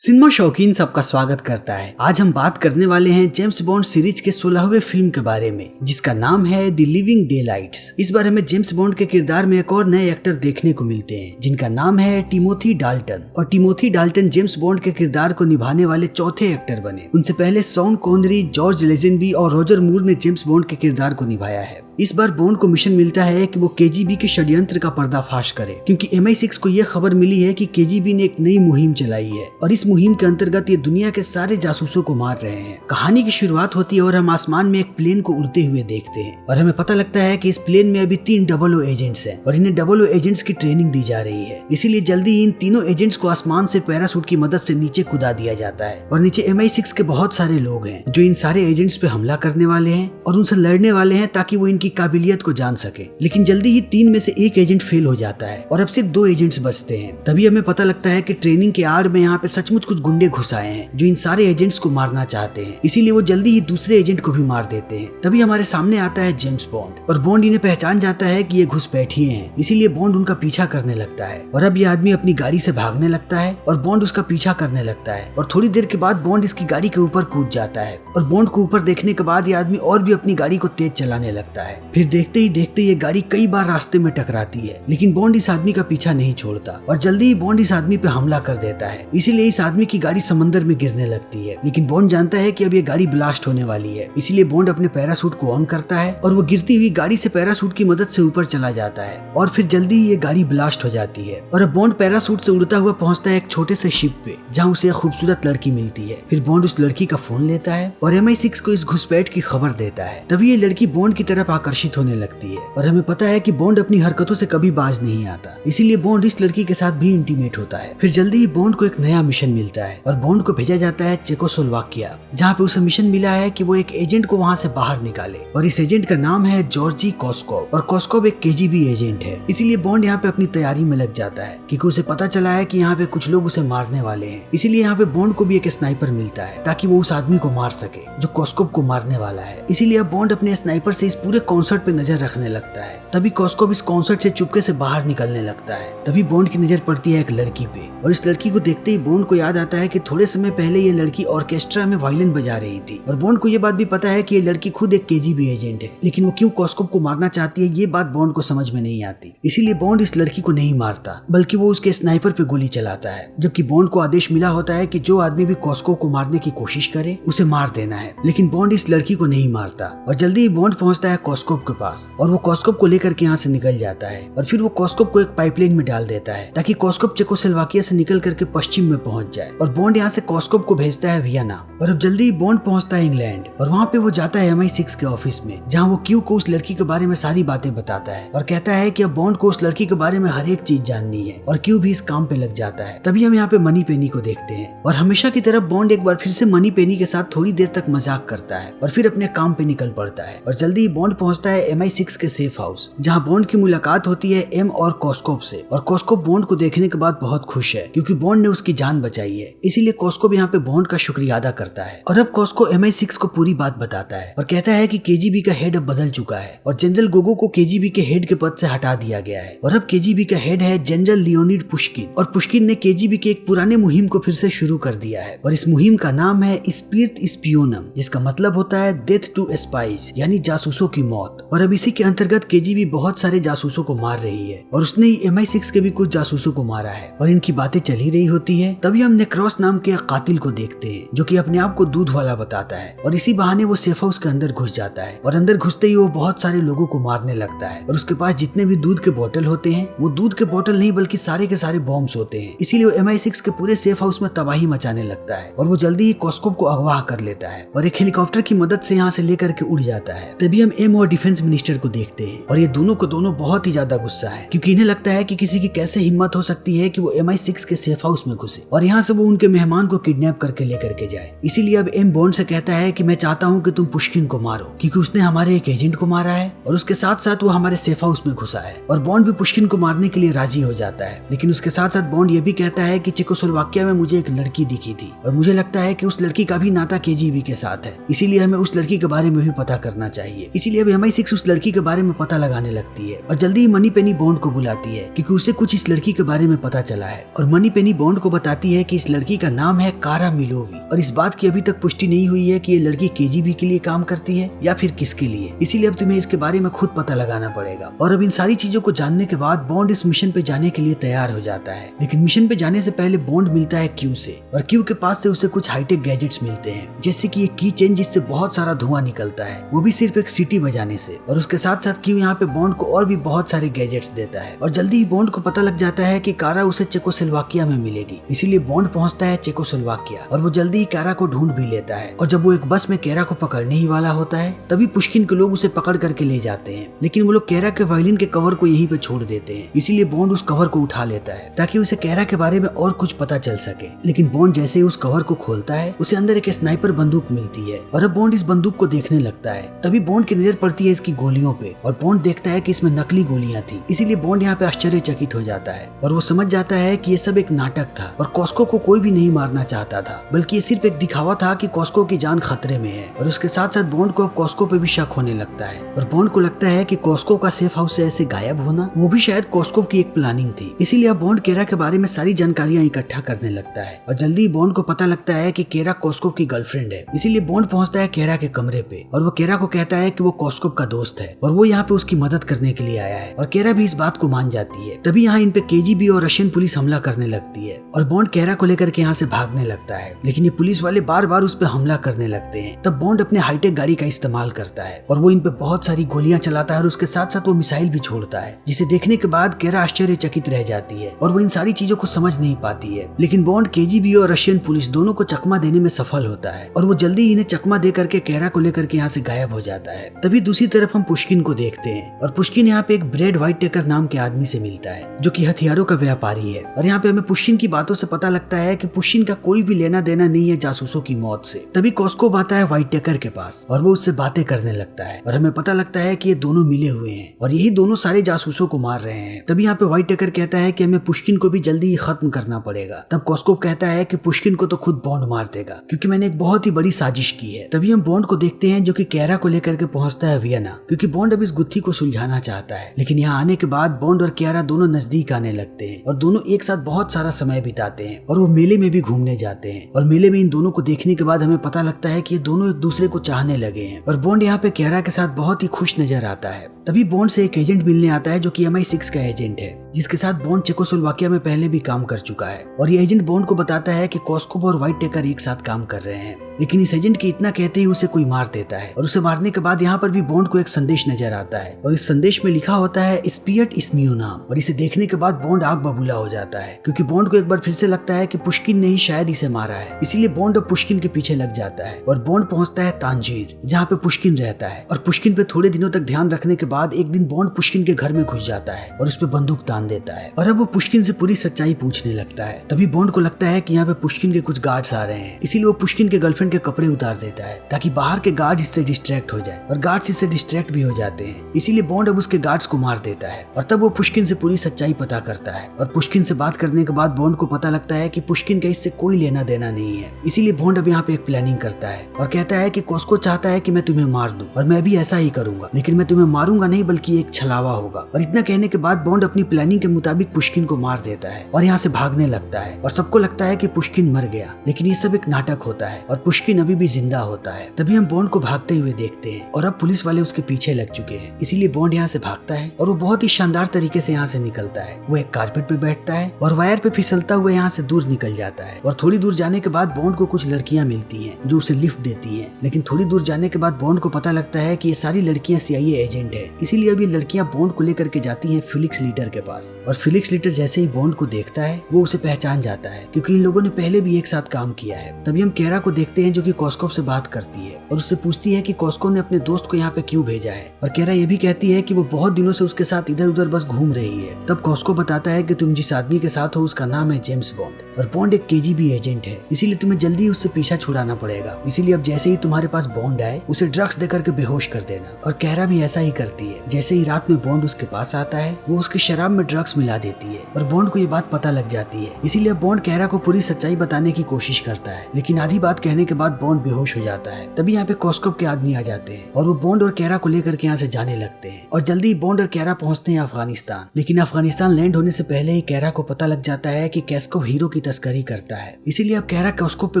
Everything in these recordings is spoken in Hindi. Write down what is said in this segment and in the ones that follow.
सिनेमा शौकीन सबका स्वागत करता है। आज हम बात करने वाले हैं जेम्स बॉन्ड सीरीज के 16वें फिल्म के बारे में, जिसका नाम है द लिविंग डेलाइट्स। इस बार हमें जेम्स बॉन्ड के किरदार में एक और नए एक्टर देखने को मिलते हैं, जिनका नाम है टिमोथी डाल्टन। और टिमोथी डाल्टन जेम्स बॉन्ड के किरदार को निभाने वाले चौथे एक्टर बने। उनसे पहले शॉन कॉनरी, जॉर्ज लेजेंबी और रॉजर मूर ने जेम्स बॉन्ड के किरदार को निभाया है। इस बार बॉन्ड को मिशन मिलता है कि वो केजीबी के षड्यंत्र का पर्दाफाश करे, क्योंकि MI6 को यह खबर मिली है कि केजीबी ने एक नई मुहिम चलाई है और इस मुहिम के अंतर्गत ये दुनिया के सारे जासूसों को मार रहे हैं। कहानी की शुरुआत होती है और हम आसमान में एक प्लेन को उड़ते हुए देखते हैं और हमें पता लगता है कि इस प्लेन में अभी 3 00 एजेंट्स हैं और इन्हें 00 एजेंट्स की ट्रेनिंग दी जा रही है। इसीलिए जल्दी ही इन तीनों एजेंट्स को आसमान से पैरासूट की मदद से नीचे कूदा दिया जाता है और नीचे MI6 के बहुत सारे लोग हैं जो इन सारे एजेंट्स पे हमला करने वाले हैं और उनसे लड़ने वाले हैं ताकि वो इनकी काबिलियत को जान सके। लेकिन जल्दी ही 3 में से एक एजेंट फेल हो जाता है और अब सिर्फ 2 एजेंट्स बचते हैं। तभी हमें पता लगता है कि ट्रेनिंग के आड़ में यहाँ पे सचमुच कुछ गुंडे घुस आए हैं जो इन सारे एजेंट्स को मारना चाहते हैं। इसीलिए वो जल्दी ही दूसरे एजेंट को भी मार देते हैं। तभी हमारे सामने आता है जेम्स बॉन्ड और बॉन्ड इन्हें पहचान जाता है कि ये घुसपैठिए हैं। इसीलिए बॉन्ड उनका पीछा करने लगता है और अब ये आदमी अपनी गाड़ी से भागने लगता है और बॉन्ड उसका पीछा करने लगता है और थोड़ी देर के बाद बॉन्ड इसकी गाड़ी के ऊपर कूद जाता है और बॉन्ड को ऊपर देखने के बाद ये आदमी और भी अपनी गाड़ी को तेज चलाने लगता है। फिर देखते ही ये गाड़ी कई बार रास्ते में टकराती है, लेकिन बॉन्ड इस आदमी का पीछा नहीं छोड़ता और जल्दी ही बॉन्ड इस आदमी पे हमला कर देता है। इसीलिए इस आदमी की गाड़ी समंदर में गिरने लगती है, लेकिन बॉन्ड जानता है कि अब ये गाड़ी ब्लास्ट होने वाली है। इसीलिए बॉन्ड अपने पैरासूट को ऑन करता है और वो गिरती हुई गाड़ी से पैरासूट की मदद से ऊपर चला जाता है और फिर जल्दी ही ये गाड़ी ब्लास्ट हो जाती है और अब बॉन्ड पैरासूट से उड़ता हुआ पहुंचता है एक छोटे से शिप पे, जहाँ उसे एक खूबसूरत लड़की मिलती है। फिर बॉन्ड उस लड़की का फोन लेता है और MI6 को इस घुसपैठ की खबर देता है। तभी ये लड़की बॉन्ड की तरफ आकर्षित होने लगती है और हमें पता है कि बॉन्ड अपनी हरकतों से कभी बाज नहीं आता, इसीलिए बॉन्ड इस लड़की के साथ भी इंटीमेट होता है। फिर जल्दी ही बॉन्ड को एक नया मिशन मिलता है और बॉन्ड को भेजा जाता है चेकोस्लोवाकिया, जहाँ पे उसे मिशन मिला है कि वो एक एजेंट को वहाँ से बाहर निकाले और इस एजेंट का नाम है जॉर्जी कॉस्कोव और कॉस्कोव एक KGB एजेंट है। इसीलिए बॉन्ड यहाँ पे अपनी तैयारी में लग जाता है क्योंकि उसे पता चला है कि यहाँ पे कुछ लोग उसे मारने वाले हैं। इसीलिए यहाँ पे बॉन्ड को भी एक स्नाइपर मिलता है ताकि वो उस आदमी को मार सके जो कॉस्कोव को मारने वाला है। इसीलिए अब बॉन्ड अपने स्नाइपर से इस पूरे कॉन्सर्ट पे नजर रखने लगता है। तभी कॉस्कोव इस कॉन्सर्ट से चुपके से बाहर निकलने लगता है। तभी बॉन्ड की नजर पड़ती है एक लड़की पे और इस लड़की को देखते ही बॉन्ड को याद आता है कि थोड़े समय पहले ये लड़की ऑर्केस्ट्रा में वायलिन बजा रही थी और बॉन्ड को ये बात भी पता है कि ये लड़की खुद एक KGB एजेंट है, लेकिन वो क्यों कॉस्कोव को मारना चाहती है ये बात बॉन्ड को समझ में नहीं आती। इसीलिए बॉन्ड इस लड़की को नहीं मारता बल्कि वो उसके स्नाइपर पे गोली चलाता है, जबकि बॉन्ड को आदेश मिला होता है कि जो आदमी भी कॉस्कोव को मारने की कोशिश करे उसे मार देना है। लेकिन बॉन्ड इस लड़की को नहीं मारता और जल्दी ही बॉन्ड पहुंचता है कॉस्कोव के पास और वो कॉस्कोव को लेकर के यहाँ से निकल जाता है और फिर वो कॉस्कोव को एक पाइपलाइन में डाल देता है ताकि कॉस्कोव चेकोस्लोवाकिया से निकल करके पश्चिम में पहुंच जाए और बॉन्ड यहाँ से कॉस्कोव को भेजता है वियना और अब जल्दी ही बॉन्ड पहुंचता है इंग्लैंड और वहाँ पे वो जाता है MI6 के ऑफिस में, जहाँ वो क्यू को उस लड़की के बारे में सारी बातें बताता है और कहता है कि अब बॉन्ड को उस लड़की के बारे में हर एक चीज जाननी है और क्यू भी इस काम पे लग जाता है। तभी हम यहाँ पे मनी पेनी को देखते हैं और हमेशा की तरफ बॉन्ड एक बार फिर से मनी पेनी के साथ थोड़ी देर तक मजाक करता है और फिर अपने काम पे निकल पड़ता है और जल्दी ही बॉन्ड पहुंचता है MI6 के सेफ हाउस, जहाँ बॉन्ड की मुलाकात होती है M और कॉस्कोव से और कॉस्कोव बॉन्ड को देखने के बाद बहुत खुश है क्योंकि बॉन्ड ने उसकी जान बचाई है। इसीलिए कॉस्कोव यहाँ पे बॉन्ड का शुक्रिया अदा करता है और अब कॉस्कोव MI6 को पूरी बात बताता है और कहता है कि KGB का हेड अब बदल चुका है और जनरल गोगो को KGB के हेड के पद से हटा दिया गया है और अब KGB का हेड है जनरल लियोनिड पुश्किन और पुश्किन ने KGB के एक पुराने मुहिम को फिर से शुरू कर दिया है और इस मुहिम का नाम है स्पिरिट स्पियोनम, जिसका मतलब होता है डेथ टू स्पाइज यानी जासूसों की मौत। और अब इसी के अंतर्गत KGB बहुत सारे जासूसों को मार रही है और उसने ही MI6 के भी कुछ जासूसों को मारा है और इनकी बातें चल ही रही होती है। तभी हम नेक्रोस नाम के एक कातिल को देखते हैं जो कि अपने आप को दूध वाला बताता है और इसी बहाने वो सेफ हाउस के अंदर घुस जाता है और अंदर घुसते ही वो बहुत सारे लोगों को मारने लगता है और उसके पास जितने भी दूध के बोतल होते हैं वो दूध के बोतल नहीं बल्कि सारे के सारे बॉम्ब्स होते हैं। इसीलिए वो MI6 के पूरे सेफ हाउस में तबाही मचाने लगता है और वो जल्दी ही कॉस्कोव को अगवा कर लेता है और एक हेलीकॉप्टर की मदद से यहाँ से लेकर के उड़ जाता है। तभी हम M और डिफेंस मिनिस्टर को देखते हैं और ये दोनों को दोनों बहुत ही ज्यादा गुस्सा है क्योंकि इन्हें लगता है कि किसी की कैसे हिम्मत हो सकती है कि वो MI6 के सेफ हाउस में घुसे और यहाँ से वो उनके मेहमान को किडनैप करके लेकर के जाए। इसीलिए अब M बॉन्ड से कहता है कि मैं चाहता हूँ कि तुम पुश्किन को मारो क्योंकि उसने हमारे एक एजेंट को मारा है और उसके साथ साथ वो हमारे सेफ हाउस में घुसा है और बॉन्ड भी पुश्किन को मारने के लिए राजी हो जाता है। लेकिन उसके साथ साथ बॉन्ड ये भी कहता है कि चेकोस्लोवाकिया में मुझे एक लड़की दिखी थी और मुझे लगता है कि उस लड़की का भी नाता KGB के साथ है, इसीलिए हमें उस लड़की के बारे में भी पता करना चाहिए। इसीलिए अभी MI6 उस लड़की के बारे में पता लगाने लगती है और जल्दी ही मनी पेनी बॉन्ड को बुलाती है क्योंकि उसे कुछ इस लड़की के बारे में पता चला है। और मनी पेनी बॉन्ड को बताती है कि इस लड़की का नाम है कारा मिलोवी और इस बात की अभी तक पुष्टि नहीं हुई है कि ये लड़की KGB के लिए काम करती है या फिर किसके लिए, इसीलिए अब तुम्हें इसके बारे में खुद पता लगाना पड़ेगा। और अब इन सारी चीजों को जानने के बाद बॉन्ड इस मिशन पे जाने के लिए तैयार हो जाता है। लेकिन मिशन पे जाने से पहले बॉन्ड मिलता है क्यू से और क्यू के पास से उसे कुछ हाईटेक गैजेट्स मिलते हैं, जैसे कि एक की चेन जिससे बहुत सारा धुआं निकलता है, वो भी सिर्फ एक सीटी बजाने से। और उसके साथ साथ क्यू यहाँ पे बॉन्ड को और भी बहुत सारे गैजेट्स देता है और जल्दी ही बॉन्ड को पता लग जाता है कि कारा उसे चेकोस्लोवाकिया में मिलेगी, इसीलिए बॉन्ड पहुंचता है चेकोस्लोवाकिया और वो जल्दी ही कारा को ढूंढ भी लेता है। और जब वो एक बस में केरा को पकड़ने ही वाला होता है तभी पुष्किन के लोग उसे पकड़ करके ले जाते हैं, लेकिन वो लोग केरा के वायलिन के कवर को यहीं पे छोड़ देते हैं, इसीलिए बॉन्ड उस कवर को उठा लेता है ताकि उसे केरा के बारे में और कुछ पता चल सके। लेकिन बॉन्ड जैसे ही उस कवर को खोलता है उसे अंदर एक स्नाइपर बंदूक मिलती है और अब बॉन्ड इस बंदूक को देखने लगता है। तभी बॉन्ड की नजर पड़ती है इसकी गोलियों पे और बॉन्ड देखता है कि इसमें नकली गोलियां थी, इसीलिए बॉन्ड यहाँ पे आश्चर्यचकित हो जाता है और वो समझ जाता है कि ये सब एक नाटक था और कॉस्को को कोई भी नहीं मारना चाहता था, बल्कि ये सिर्फ एक दिखावा था कि कॉस्को की जान खतरे में है। और उसके साथ साथ बॉन्ड को अब कॉस्को पे भी शक होने लगता है और बॉन्ड को लगता है कि कॉस्को का सेफ हाउस से ऐसे गायब होना वो भी शायद कॉस्को की एक प्लानिंग थी, इसीलिए अब बॉन्ड केरा के बारे में सारी जानकारियां इकट्ठा करने लगता है और जल्दी बॉन्ड को पता लगता है कि केरा कॉस्को की गर्लफ्रेंड है, इसीलिए बॉन्ड पहुंचता है केरा के कमरे पे और वो केरा को कहता है कि वो कॉस्को का दोस्त है और वो यहाँ पे उसकी मदद करने के लिए आया है और केरा भी इस बात को मान जाती है। तभी यहाँ इन पे KGB और रशियन पुलिस हमला करने लगती है और बॉन्ड केरा को लेकर के यहाँ से भागने लगता है, लेकिन ये पुलिस वाले बार बार उस पे हमला करने लगते हैं। तब बॉन्ड अपने हाईटेक गाड़ी का इस्तेमाल करता है और वो इन पे बहुत सारी गोलियां चलाता है और उसके साथ साथ वो मिसाइल भी छोड़ता है, जिसे देखने के बाद केरा आश्चर्यचकित रह जाती है और वो इन सारी चीजों को समझ नहीं पाती है। लेकिन बॉन्ड KGB और रशियन पुलिस दोनों को चकमा देने में सफल होता है और वो जल्दी इन्हें चकमा दे करके केरा को लेकर के यहाँ से गायब हो जाता है। तभी दूसरी तरफ हम पुष्किन को देखते हैं और पुष्किन यहाँ पे एक ब्रेड व्हाइटटेकर नाम के आदमी से मिलता है जो कि हथियारों का व्यापारी है और यहाँ पे हमें पुष्किन की बातों से पता लगता है कि पुष्किन का कोई भी लेना देना नहीं है जासूसों की मौत से। तभी कॉस्को आता है व्हाइटटेकर के पास और वो उससे बातें करने लगता है और हमें पता लगता है कि ये दोनों मिले हुए हैं और यही दोनों सारे जासूसों को मार रहे हैं। तभी यहाँ पे व्हाइटटेकर कहता है कि हमें पुष्किन को भी जल्दी ही खत्म करना पड़ेगा। तब कॉस्को कहता है कि पुष्किन को तो खुद बॉन्ड मार देगा क्योंकि मैंने एक बहुत ही बड़ी साजिश की है। तभी हम बॉन्ड को देखते हैं जो कि केरा को लेकर के पहुंचता है वियना, क्योंकि बॉन्ड अब इस गुत्थी को सुलझाना चाहता है। लेकिन यहाँ आने के बाद बॉन्ड और केरा दोनों नजदीक आने लगते हैं और दोनों एक साथ बहुत सारा समय बिताते हैं और वो मेले में भी घूमने जाते हैं और मेले में इन दोनों को देखने के बाद हमें पता लगता है कि ये दोनों एक दूसरे को चाहने लगे हैं और बॉन्ड यहाँ पे केरा के साथ बहुत ही खुश नजर आता है। तभी बॉन्ड से एक एजेंट मिलने आता है जो कि MI6 का एजेंट है, जिसके साथ बॉन्ड चेकोस्लोवाकिया में पहले भी काम कर चुका है और ये एजेंट बॉन्ड को बताता है कि कॉस्को और व्हाइटटेकर एक साथ काम कर रहे हैं। लेकिन इस एजेंट के इतना कहते ही उसे कोई मार देता है और उसे मारने के बाद यहाँ पर भी बॉन्ड को एक संदेश नजर आता है और इस संदेश में लिखा होता है स्पियट इस्मियो नाम। और इसे देखने के बाद बॉन्ड आग बबूला हो जाता है क्योंकि बॉन्ड को एक बार फिर से लगता है कि पुष्किन ने ही शायद इसे मारा है, इसीलिए बॉन्ड अब पुष्किन के पीछे लग जाता है और बॉन्ड पहुंचता है तांजीर जहाँ पे पुष्किन रहता है और पुष्किन पे थोड़े दिनों तक ध्यान रखने के बाद एक दिन बॉन्ड पुष्किन के घर में घुस जाता है और उस पे बंदूक तान देता है और अब वो पुष्किन से पूरी सच्चाई पूछने लगता है। तभी बॉन्ड को लगता है कि यहाँ पे पुष्किन के कुछ गार्ड्स आ रहे हैं, इसीलिए वो पुष्किन के गर्लफ्रेंड के कपड़े उतार देता है ताकि बाहर के गार्ड इससे डिस्ट्रैक्ट हो जाए और गार्ड्स इससे डिस्ट्रैक्ट भी हो जाते हैं, इसीलिए बॉन्ड अब उसके गार्ड्स को मार देता है और तब वो पुष्किन से पूरी सच्चाई पता करता है और पुष्किन से बात करने के बाद बॉन्ड को पता लगता है कि पुष्किन का इससे कोई लेना देना नहीं है। इसीलिए बॉन्ड अब यहाँ पे एक प्लानिंग करता है और कहता है कि कॉस्को चाहता है कि मैं तुम्हें मार दूं और मैं भी ऐसा ही करूंगा, लेकिन मैं तुम्हें मारूंगा नहीं बल्कि एक छलावा होगा। और इतना कहने के बाद बॉन्ड अपनी प्लानिंग के मुताबिक पुष्किन को मार देता है और यहाँ से भागने लगता है और सबको लगता है कि पुष्किन मर गया, लेकिन ये सब एक नाटक होता है और पुष्किन अभी भी जिंदा होता है। तभी हम बॉन्ड को भागते हुए देखते हैं और अब पुलिस वाले उसके पीछे लग चुके हैं, इसीलिए बॉन्ड यहाँ से भागता है और वो बहुत ही शानदार तरीके से यहाँ से निकलता है। वो एक कारपेट पे बैठता है और वायर पे फिसलता हुआ यहाँ से दूर निकल जाता है और थोड़ी दूर जाने के बाद बॉन्ड को कुछ लड़कियां मिलती हैं जो उसे लिफ्ट देती हैं। लेकिन थोड़ी दूर जाने के बाद बॉन्ड को पता लगता है कि ये सारी लड़कियां CIA एजेंट है, इसीलिए अब ये लड़कियां बॉन्ड को लेकर के जाती हैं फिलिक्स लीटर के पास और फिलिक्स लीटर जैसे ही बॉन्ड को देखता है वो उसे पहचान जाता है क्योंकि इन लोगों ने पहले भी एक साथ काम किया है। तभी हम केरा को देखते हैं जो कि कॉस्को से बात करती है और उससे पूछती है कि कॉस्को ने अपने दोस्त को यहाँ पे क्यों भेजा है और केरा ये भी कहती है कि वो बहुत दिनों से उसके साथ इधर उधर बस घूम रही है। तब कॉस्को बताता है कि तुम जिस आदमी के साथ हो उसका नाम है जेम्स बॉन्ड और बॉन्ड एक KGB एजेंट है, इसीलिए तुम्हें जल्दी उससे पीछा छुड़ाना पड़ेगा। इसीलिए अब जैसे ही तुम्हारे पास बॉन्ड आए उसे ड्रग्स देकर के बेहोश कर देना। और केरा भी ऐसा ही करती है। जैसे ही रात में बॉन्ड उसके पास आता है वो उसकी शराब में ड्रग्स मिला देती है और बॉन्ड को ये बात पता लग जाती है, इसीलिए बॉन्ड केरा को पूरी सच्चाई बताने की कोशिश करता है। लेकिन आधी बात कहने के बाद बॉन्ड बेहोश हो जाता है। तभी यहाँ पे कॉस्कोप के आदमी आ जाते हैं और वो बॉन्ड और कैरा को लेकर के यहाँ से जाने लगते हैं और जल्दी ही बॉन्ड और कैरा पहुंचते हैं अफगानिस्तान। लेकिन अफगानिस्तान लैंड होने से पहले ही कैरा को पता लग जाता है कि कैस्कोव हीरो की तस्करी करता है। इसीलिए अब कैरा कॉस्कोप पे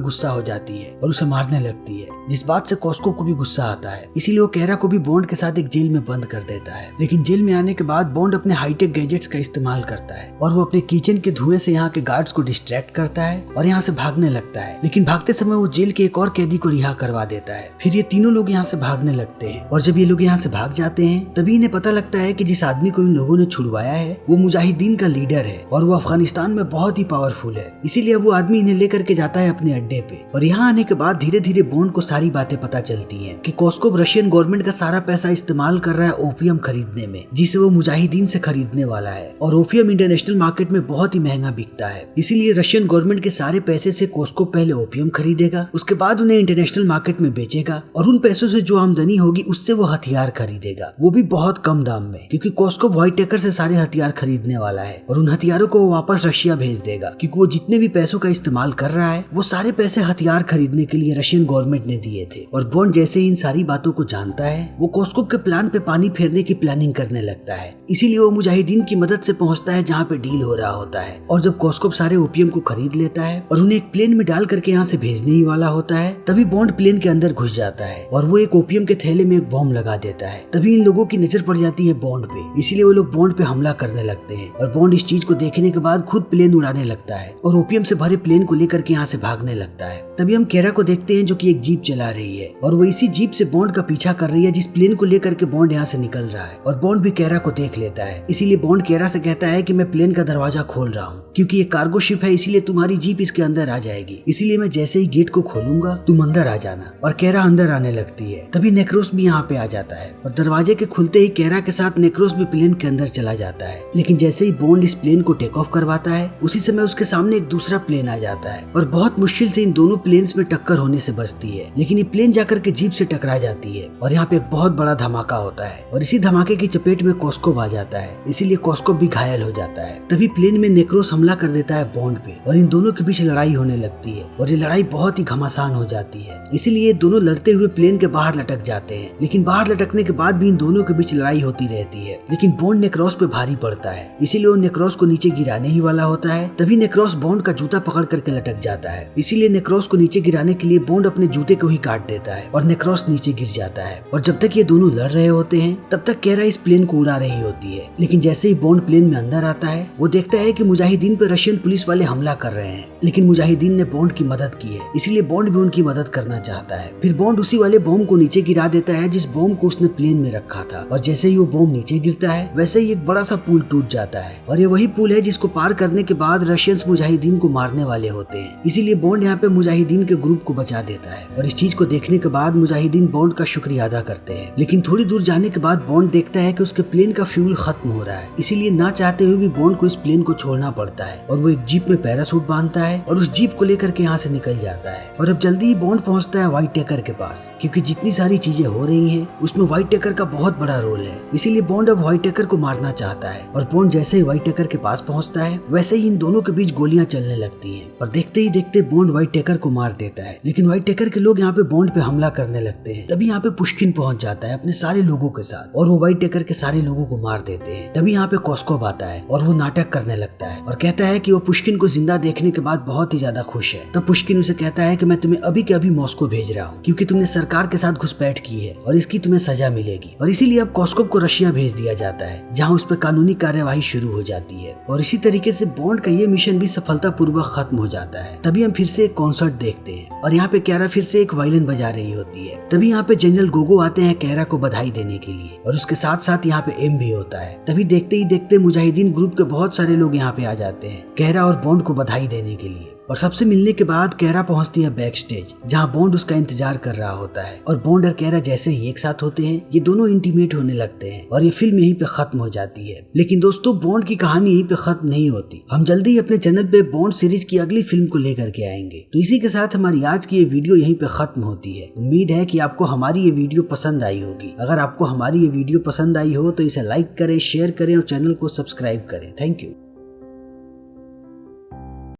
गुस्सा हो जाती है और उसे मारने लगती है, जिस बात से कॉस्कोप को भी गुस्सा आता है। इसीलिए वो कैरा को भी बॉन्ड के साथ एक जेल में बंद कर देता है। लेकिन जेल में आने के बाद बॉन्ड अपने हाईटेक गैजेट्स का इस्तेमाल करता है और वो अपने किचन के धुएं से यहाँ के गार्ड्स को डिस्ट्रैक्ट करता है और यहाँ से भागने लगता है। लेकिन भागते समय वो जेल के एक और कैदी को रिहा करवा देता है। फिर ये तीनों लोग यहाँ से भागने लगते हैं और जब ये लोग यहाँ से भाग जाते हैं तभी इन्हें पता लगता है कि जिस आदमी को इन लोगों ने छुड़वाया है वो मुजाहिदीन का लीडर है और वो अफगानिस्तान में बहुत ही पावरफुल है। इसीलिए वो आदमी इन्हें लेकर के जाता है अपने अड्डे पे और यहाँ आने के बाद धीरे धीरे बॉन्ड को सारी बातें पता चलती हैं कि कॉस्कोप रशियन गवर्नमेंट का सारा पैसा इस्तेमाल कर रहा है ओपियम खरीदने में, जिसे वो मुजाहिदीन से खरीदने वाला है और ओपियम इंटरनेशनल मार्केट में बहुत ही महंगा बिकता है। इसीलिए रशियन गवर्नमेंट के सारे पैसे से कॉस्कोप पहले ओपियम खरीदेगा, उसके बाद उन्हें इंटरनेशनल मार्केट में बेचेगा और उन पैसों से जो आमदनी होगी उससे वो हथियार खरीदेगा, वो भी बहुत कम दाम में, क्योंकि कॉस्कोप व्हाइटेकर से सारे हथियार खरीदने वाला है और उन हथियारों को वो वापस रशिया भेज देगा, क्योंकि वो जितने भी पैसों का इस्तेमाल कर रहा है वो सारे पैसे हथियार खरीदने के लिए रशियन गवर्नमेंट ने दिए थे। और बॉन्ड जैसे ही इन सारी बातों को जानता है वो कॉस्कोप के प्लान पे पानी फेरने की प्लानिंग करने लगता है। इसीलिए वो मुजाहिदीन की मदद से पहुंचता है जहाँ पे डील हो रहा होता है और जब कॉस्कोप सारे ओपियम को खरीद लेता है और उन्हें एक प्लेन में डाल करके यहाँ से भेजने ही वाला होता है, तभी बॉन्ड प्लेन के अंदर घुस जाता है और वो एक ओपियम के थैले में एक बॉम्ब लगा देता है। तभी इन लोगों की नजर पड़ जाती है बॉन्ड पे, इसीलिए वो लोग बॉन्ड पे हमला करने लगते हैं और बॉन्ड इस चीज को देखने के बाद खुद प्लेन उड़ाने लगता है और ओपियम से भरे प्लेन को लेकर के यहाँ से भागने लगता है। तभी हम कैरा को देखते हैं जो कि एक जीप चला रही है और वो इसी जीप से बॉन्ड का पीछा कर रही है जिस प्लेन को लेकर के बॉन्ड यहाँ से निकल रहा है और बॉन्ड भी कैरा को देख लेता है। इसीलिए बॉन्ड कैरा से कहता है कि मैं प्लेन का दरवाजा खोल रहा हूँ क्योंकि ये कार्गो शिप है, इसीलिए तुम्हारी जीप इसके अंदर आ जाएगी, इसीलिए मैं जैसे ही गेट को खोलूंगा तुम अंदर आ जाना। और कैरा अंदर आने लगती है। तभी नेक्रोस भी यहाँ पे आ जाता है और दरवाजे के खुलते ही कैरा के साथ नेक्रोस भी प्लेन के अंदर चला जाता है। लेकिन जैसे ही बॉन्ड इस प्लेन को टेक ऑफ करवाता है उसी समय उसके सामने एक दूसरा प्लेन आ जाता है और बहुत मुश्किल से इन दोनों प्लेन्स में टक्कर होने से बचती है। लेकिन ये प्लेन जाकर के जीप से टकरा जाती है और यहाँ पे एक बहुत बड़ा धमाका होता है और इसी धमाके की चपेट में कॉस्कोप आ जाता है, इसीलिए कॉस्कोप भी घायल हो जाता है। तभी प्लेन में नेक्रोस हमला कर देता है बॉन्ड पे और इन दोनों के बीच लड़ाई होने लगती है और ये लड़ाई बहुत ही घमासान हो जाती है। इसीलिए दोनों लड़ते हुए प्लेन के बाहर लटक जाते हैं। लेकिन बाहर लटकने के बाद भी इन दोनों के बीच लड़ाई होती रहती है। लेकिन बॉन्ड नेक्रोस पे भारी पड़ता है, इसीलिए वो नेक्रोस को नीचे गिराने ही वाला होता है। तभी नेक्रोस बॉन्ड का जूता पकड़ करके लटक जाता है, इसीलिए नेक्रोस को नीचे गिराने के लिए बॉन्ड अपने जूते को ही काट देता है और नेक्रोस नीचे गिर जाता है। और जब तक ये दोनों लड़ रहे होते हैं तब तक कैरा इस प्लेन को उड़ा रही होती है। लेकिन जैसे ही बॉन्ड प्लेन में अंदर आता है वो देखता है कि मुजाहिदीन पे रशियन पुलिस वाले हमला कर रहे हैं, लेकिन मुजाहिदीन ने बॉन्ड की मदद की है, इसीलिए बॉन्ड भी उनकी मदद करना चाहता है। फिर बॉन्ड उसी वाले बॉम्ब को नीचे गिरा देता है जिस बॉम्ब को उसने प्लेन में रखा था और जैसे ही वो बॉम्ब नीचे गिरता है वैसे ही एक बड़ा सा पुल टूट जाता है और ये वही पुल है जिसको पार करने के बाद रशियंस मुजाहिदीन को मारने वाले होते हैं। इसीलिए बॉन्ड यहाँ पे मुजाहिदीन के ग्रुप को बचा देता है और इस चीज को देखने के बाद मुजाहिदीन बॉन्ड का शुक्रिया अदा करते हैं। लेकिन थोड़ी दूर जाने के बाद बॉन्ड देखता है कि उसके प्लेन का फ्यूल खत्म हो रहा है, इसीलिए ना चाहते हुए भी बॉन्ड को इस प्लेन को छोड़ना पड़ता है और वो एक जीप में पैरासूट बांधता है और उस जीप को लेकर के यहाँ से निकल जाता है। और अब जल्दी ही बॉन्ड पहुंचता है व्हाइटेकर के पास, क्योंकि जितनी सारी चीजें हो रही हैं उसमें व्हाइटेकर का बहुत बड़ा रोल है। इसीलिए बॉन्ड अब व्हाइटेकर को मारना चाहता है और बॉन्ड जैसे ही व्हाइटेकर के पास पहुंचता है वैसे ही इन दोनों के बीच गोलियां चलने लगती हैं और देखते ही देखते बॉन्ड व्हाइटेकर को मार देता है। लेकिन व्हाइटेकर के लोग यहाँ पे बॉन्ड पे हमला करने लगते हैं। तभी यहाँ पे पुष्किन पहुंच जाता है अपने सारे लोगों के साथ और वो व्हाइटेकर के सारे लोगों को मार देते हैं। तभी यहाँ पे कॉस्कोप आता है और वो नाटक करने लगता है और कहता है कि वो पुष्किन को जिंदा देखने के बाद बहुत ही ज्यादा खुश है। तब पुष्किन उसे कहता है कि मैं तुम्हें अभी के अभी मॉस्को भेज रहा हूँ क्योंकि तुमने सरकार के साथ घुसपैठ की है और इसकी तुम्हें सजा मिलेगी। और इसीलिए अब कॉस्कोप को रशिया भेज दिया जाता है जहाँ उस पर कानूनी कार्यवाही शुरू हो जाती है और इसी तरीके से बॉन्ड का ये मिशन भी सफलतापूर्वक खत्म हो जाता है। तभी हम फिर से एक कॉन्सर्ट देखते हैं और यहाँ पे कैरा फिर से एक वायलिन बजा रही होती है। तभी यहाँ पे जनरल गोगो आते हैं कैरा को बधाई देने के लिए और उसके साथ साथ यहाँ पे एम भी होता है। तभी देखते ही देखते मुजाहिदीन ग्रुप के बहुत सारे लोग यहाँ पे आ जाते हैं कैरा और बॉन्ड को बधाई देने के लिए। और सबसे मिलने के बाद कैरा पहुंचती है बैक स्टेज जहाँ बॉन्ड उसका इंतजार कर रहा होता है और बॉन्ड और कैरा जैसे ही एक साथ होते हैं ये दोनों इंटीमेट होने लगते हैं और ये फिल्म यहीं पे खत्म हो जाती है। लेकिन दोस्तों बॉन्ड की कहानी यहीं पे खत्म नहीं होती, हम जल्दी ही अपने चैनल पे बॉन्ड सीरीज की अगली फिल्म को लेकर के आएंगे। तो इसी के साथ हमारी आज की ये वीडियो यहीं पे खत्म होती है। उम्मीद है कि आपको हमारी ये वीडियो पसंद आई होगी। अगर आपको हमारी ये वीडियो पसंद आई हो तो इसे लाइक करें, शेयर करें और चैनल को सब्सक्राइब करें। Thank you.